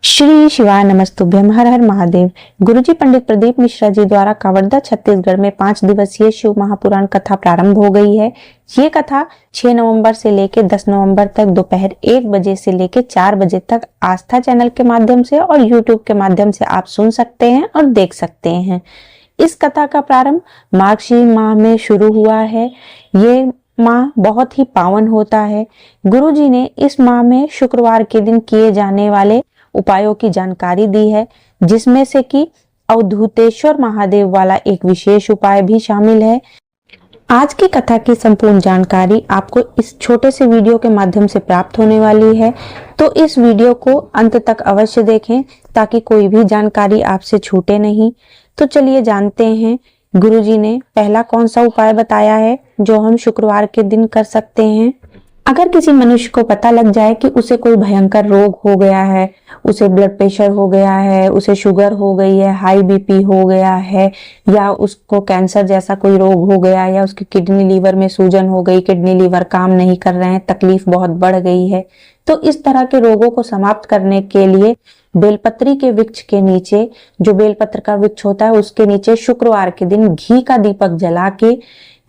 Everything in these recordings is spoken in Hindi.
श्री शिवाय नमस्तुभ्यम। हर हर महादेव। गुरुजी पंडित प्रदीप मिश्रा जी द्वारा कवर्धा छत्तीसगढ़ में 5 दिवसीय शिव महापुराण कथा प्रारंभ हो गई है। ये कथा 6 नवंबर से लेकर 10 नवंबर तक दोपहर 1 बजे से लेकर 4 बजे तक आस्था चैनल के माध्यम से और यूट्यूब के माध्यम से आप सुन सकते हैं और देख सकते हैं। इस कथा का प्रारंभ मार्गशीर्ष माह में शुरू हुआ है। ये माह बहुत ही पावन होता है। गुरुजी ने इस माह में शुक्रवार के दिन किए जाने वाले उपायों की जानकारी दी है, जिसमें से कि अवधूतेश्वर महादेव वाला एक विशेष उपाय भी शामिल है। आज की कथा की संपूर्ण जानकारी आपको इस छोटे से वीडियो के माध्यम से प्राप्त होने वाली है, तो इस वीडियो को अंत तक अवश्य देखें ताकि कोई भी जानकारी आपसे छूटे नहीं। तो चलिए जानते हैं गुरुजी ने पहला कौन सा उपाय बताया है जो हम शुक्रवार के दिन कर सकते हैं। अगर किसी मनुष्य को पता लग जाए कि उसे कोई भयंकर रोग हो गया है, उसे ब्लड प्रेशर हो गया है, उसे शुगर हो गई है, हाई बीपी हो गया है, या उसको कैंसर जैसा कोई रोग हो गया, या उसकी किडनी लीवर में सूजन हो गई, किडनी लीवर काम नहीं कर रहे हैं, तकलीफ बहुत बढ़ गई है, तो इस तरह के रोगों को समाप्त करने के लिए बेलपत्री के वृक्ष के नीचे, जो बेलपत्र का वृक्ष होता है उसके नीचे शुक्रवार के दिन घी का दीपक जला के,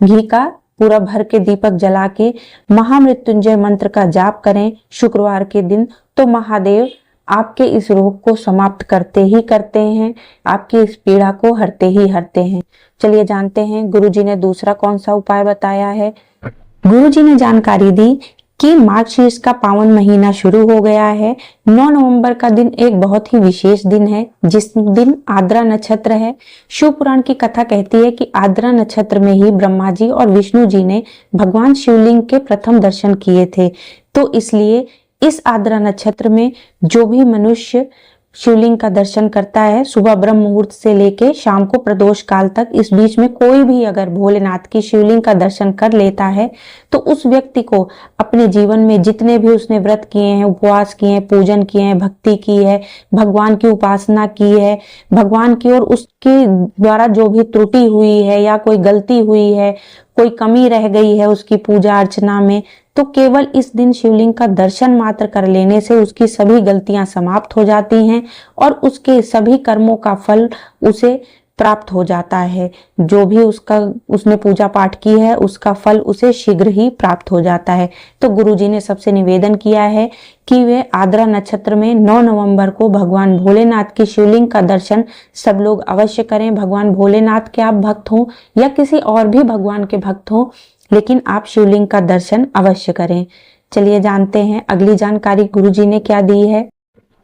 घी का पूरा भर के दीपक जला के महामृत्युंजय मंत्र का जाप करें शुक्रवार के दिन, तो महादेव आपके इस रोग को समाप्त करते ही करते हैं, आपकी इस पीड़ा को हरते ही हरते हैं। चलिए जानते हैं गुरुजी ने दूसरा कौन सा उपाय बताया है। गुरुजी ने जानकारी दी कि मार्गशीर्ष का पावन महीना शुरू हो गया है। 9 नवंबर का दिन एक बहुत ही विशेष दिन है, जिस दिन आद्रा नक्षत्र है। शिव पुराण की कथा कहती है कि आद्रा नक्षत्र में ही ब्रह्मा जी और विष्णु जी ने भगवान शिवलिंग के प्रथम दर्शन किए थे। तो इसलिए इस आद्रा नक्षत्र में जो भी मनुष्य शिवलिंग का दर्शन करता है, सुबह ब्रह्म मुहूर्त से लेके शाम को प्रदोष काल तक, इस बीच में कोई भी अगर भोलेनाथ की शिवलिंग का दर्शन कर लेता है, तो उस व्यक्ति को अपने जीवन में जितने भी उसने व्रत किए हैं, उपवास किए हैं, पूजन किए हैं, भक्ति की है, भगवान की उपासना की है, भगवान की ओर उसके द्वारा जो भी त्रुटि हुई है या कोई गलती हुई है, कोई कमी रह गई है उसकी पूजा अर्चना में, तो केवल इस दिन शिवलिंग का दर्शन मात्र कर लेने से उसकी सभी गलतियां समाप्त हो जाती हैं और उसके सभी कर्मों का फल उसे प्राप्त हो जाता है। जो भी उसने पूजा पाठ की है उसका फल उसे शीघ्र ही प्राप्त हो जाता है। तो गुरुजी ने सबसे निवेदन किया है कि वे आद्रा नक्षत्र में 9 नवंबर को भगवान भोलेनाथ की शिवलिंग का दर्शन सब लोग अवश्य करें। भगवान भोलेनाथ के आप भक्त हों या किसी और भी भगवान के भक्त हों, लेकिन आप शिवलिंग का दर्शन अवश्य करें। चलिए जानते हैं अगली जानकारी गुरुजी ने क्या दी है।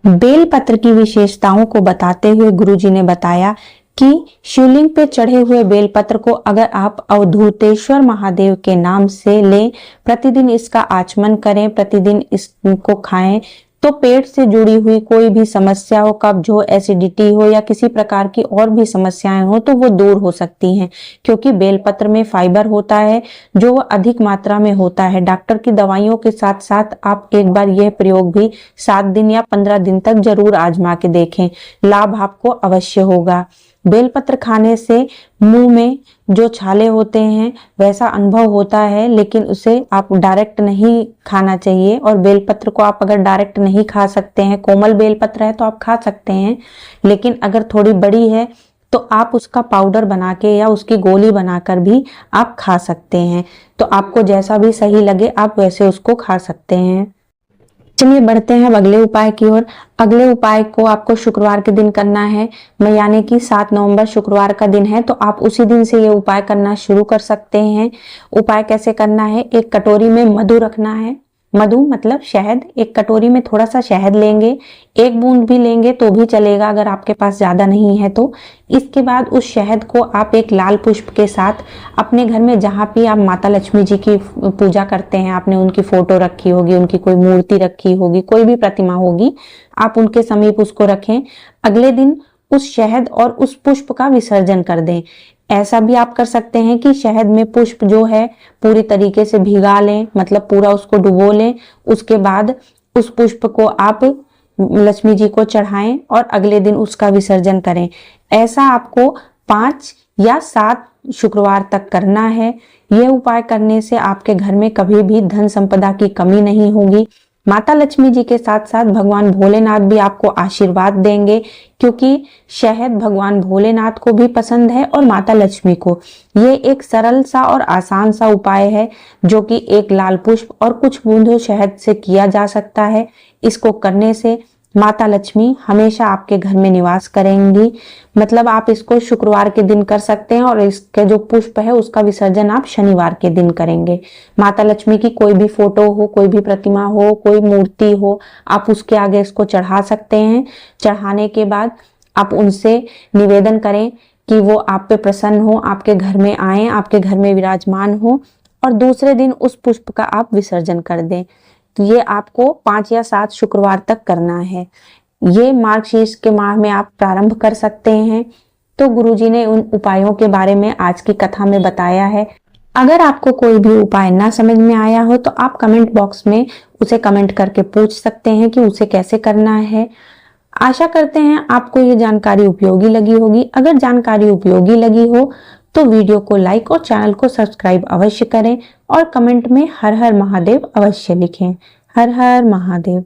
बेलपत्र की विशेषताओं को बताते हुए गुरुजी ने बताया कि शिवलिंग पे चढ़े हुए बेलपत्र को अगर आप अवधूतेश्वर महादेव के नाम से लें, प्रतिदिन इसका आचमन करें, प्रतिदिन इसको खाएं, तो पेट से जुड़ी हुई कोई भी समस्या हो, कब्ज हो, एसिडिटी हो या किसी प्रकार की और भी समस्याएं हो, तो वो दूर हो सकती हैं, क्योंकि बेलपत्र में फाइबर होता है जो अधिक मात्रा में होता है। डॉक्टर की दवाइयों के साथ साथ आप एक बार यह प्रयोग भी 7 दिन या 15 दिन तक जरूर आजमा के देखें, लाभ आपको अवश्य होगा। बेलपत्र खाने से मुंह में जो छाले होते हैं वैसा अनुभव होता है, लेकिन उसे आप डायरेक्ट नहीं खाना चाहिए। और बेलपत्र को आप अगर डायरेक्ट नहीं खा सकते हैं, कोमल बेलपत्र है तो आप खा सकते हैं, लेकिन अगर थोड़ी बड़ी है तो आप उसका पाउडर बना के या उसकी गोली बनाकर भी आप खा सकते हैं। तो आपको जैसा भी सही लगे आप वैसे उसको खा सकते हैं। चलिए बढ़ते हैं अब अगले उपाय की ओर। अगले उपाय को आपको शुक्रवार के दिन करना है, यानी कि 7 नवंबर शुक्रवार का दिन है, तो आप उसी दिन से ये उपाय करना शुरू कर सकते हैं। उपाय कैसे करना है, एक कटोरी में मधु रखना है। मधु मतलब शहद। एक कटोरी में थोड़ा सा शहद लेंगे, 1 बूंद भी लेंगे तो भी चलेगा अगर आपके पास ज्यादा नहीं है तो। इसके बाद उस शहद को आप एक लाल पुष्प के साथ अपने घर में जहाँ भी आप माता लक्ष्मी जी की पूजा करते हैं, आपने उनकी फोटो रखी होगी, उनकी कोई मूर्ति रखी होगी, कोई भी प्रतिमा होगी, आप उनके समीप उसको रखें। अगले दिन उस शहद और उस पुष्प का विसर्जन कर दें। ऐसा भी आप कर सकते हैं कि शहद में पुष्प जो है पूरी तरीके से भिगा लें, मतलब पूरा उसको डुबो लें। उसके बाद उस पुष्प को आप लक्ष्मी जी को चढ़ाएं और अगले दिन उसका विसर्जन करें। ऐसा आपको 5 या 7 शुक्रवार तक करना है। यह उपाय करने से आपके घर में कभी भी धन संपदा की कमी नहीं होगी। माता लक्ष्मी जी के साथ साथ भगवान भोलेनाथ भी आपको आशीर्वाद देंगे, क्योंकि शहद भगवान भोलेनाथ को भी पसंद है और माता लक्ष्मी को। ये एक सरल सा और आसान सा उपाय है जो कि एक लाल पुष्प और कुछ बूंदों शहद से किया जा सकता है। इसको करने से माता लक्ष्मी हमेशा आपके घर में निवास करेंगी। मतलब आप इसको शुक्रवार के दिन कर सकते हैं और इसके जो पुष्प है उसका विसर्जन आप शनिवार के दिन करेंगे। माता लक्ष्मी की कोई भी फोटो हो, कोई भी प्रतिमा हो, कोई मूर्ति हो, आप उसके आगे इसको चढ़ा सकते हैं। चढ़ाने के बाद आप उनसे निवेदन करें कि वो आप पे प्रसन्न हो, आपके घर में आए, आपके घर में विराजमान हो और दूसरे दिन उस पुष्प का आप विसर्जन कर दें। तो ये आपको 5 या 7 शुक्रवार तक करना है। ये मार्गशीर्ष के माह में आप प्रारंभ कर सकते हैं। तो गुरुजी ने उन उपायों के बारे में आज की कथा में बताया है। अगर आपको कोई भी उपाय ना समझ में आया हो तो आप कमेंट बॉक्स में उसे कमेंट करके पूछ सकते हैं कि उसे कैसे करना है। आशा करते हैं आपको ये जानकारी उपयोगी लगी होगी। अगर जानकारी उपयोगी लगी हो तो वीडियो को लाइक और चैनल को सब्सक्राइब अवश्य करें और कमेंट में हर हर महादेव अवश्य लिखें। हर हर महादेव।